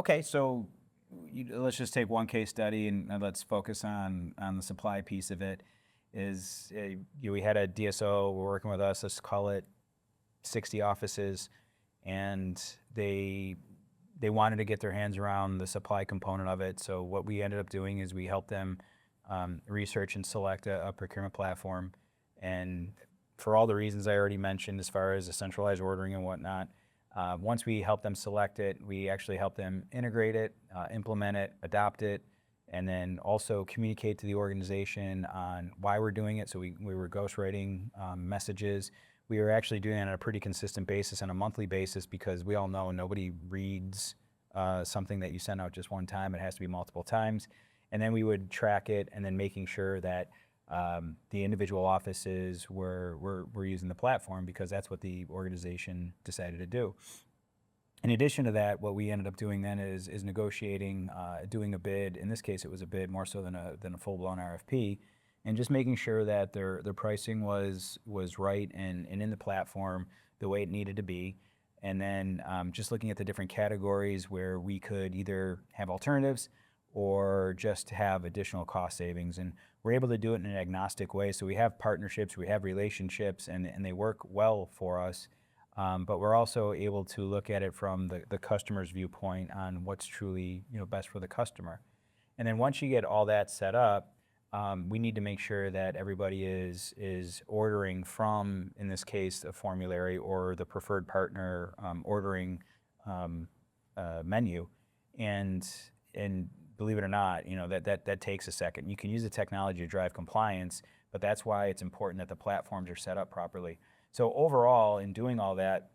Okay, so let's just take one case study and let's focus on the supply piece of it. We had a DSO working with us, let's call it 60 offices, and they wanted to get their hands around the supply component of it. So what we ended up doing is we helped them research and select a procurement platform. And for all the reasons I already mentioned, as far as the centralized ordering and whatnot, once we help them select it, we actually help them integrate it, implement it, adopt it, and then also communicate to the organization on why we're doing it. So we were ghostwriting messages. We were actually doing it on a pretty consistent basis, on a monthly basis, because we all know nobody reads something that you send out just one time. It has to be multiple times. And then we would track it, and then making sure that the individual offices were using the platform, because that's what the organization decided to do. In addition to that, what we ended up doing then is negotiating, doing a bid. In this case, it was a bid more so than a full-blown RFP, and just making sure that their pricing was right and in the platform the way it needed to be. And then just looking at the different categories where we could either have alternatives or just have additional cost savings. And we're able to do it in an agnostic way. So we have partnerships, we have relationships, and they work well for us. But we're also able to look at it from the customer's viewpoint on what's truly best for the customer. And then once you get all that set up, we need to make sure that everybody is ordering from, in this case, a formulary or the preferred partner ordering menu. And believe it or not, that takes a second. You can use the technology to drive compliance, but that's why it's important that the platforms are set up properly. So overall, in doing all that,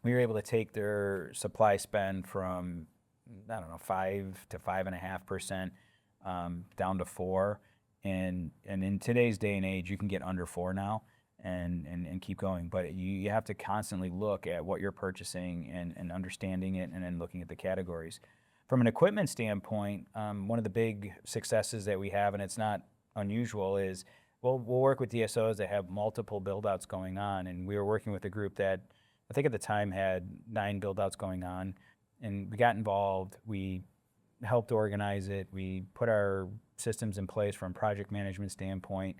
we were able to take their supply spend from, 5 to 5.5% down to 4%. And in today's day and age, you can get under 4 now and keep going. But you have to constantly look at what you're purchasing and understanding it, and then looking at the categories. From an equipment standpoint, one of the big successes that we have, and it's not unusual, is we'll work with DSOs that have multiple build-outs going on. And we were working with a group that I think at the time had 9 build-outs going on. And we got involved. We helped organize it. We put our systems in place from a project management standpoint.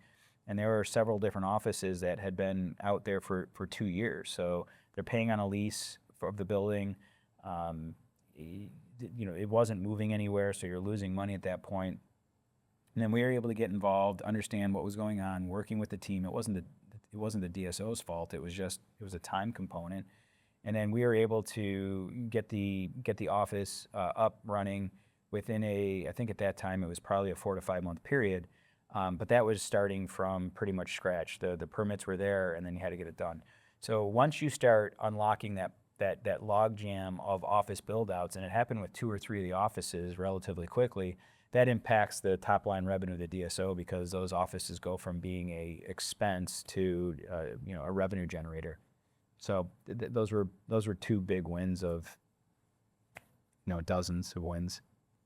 And there were several different offices that had been out there for 2 years. So they're paying on a lease of the building. It wasn't moving anywhere, so you're losing money at that point. And then we were able to get involved, understand what was going on, working with the team. It wasn't the DSO's fault. It was a time component. And then we were able to get the office up running within I think at that time it was probably a 4 to 5 month period. But that was starting from pretty much scratch. The permits were there, and then you had to get it done. So once you start unlocking that log jam of office build-outs, and it happened with 2 or 3 of the offices relatively quickly, that impacts the top line revenue of the DSO, because those offices go from being a expense to a revenue generator. So those were 2 big wins of dozens of wins.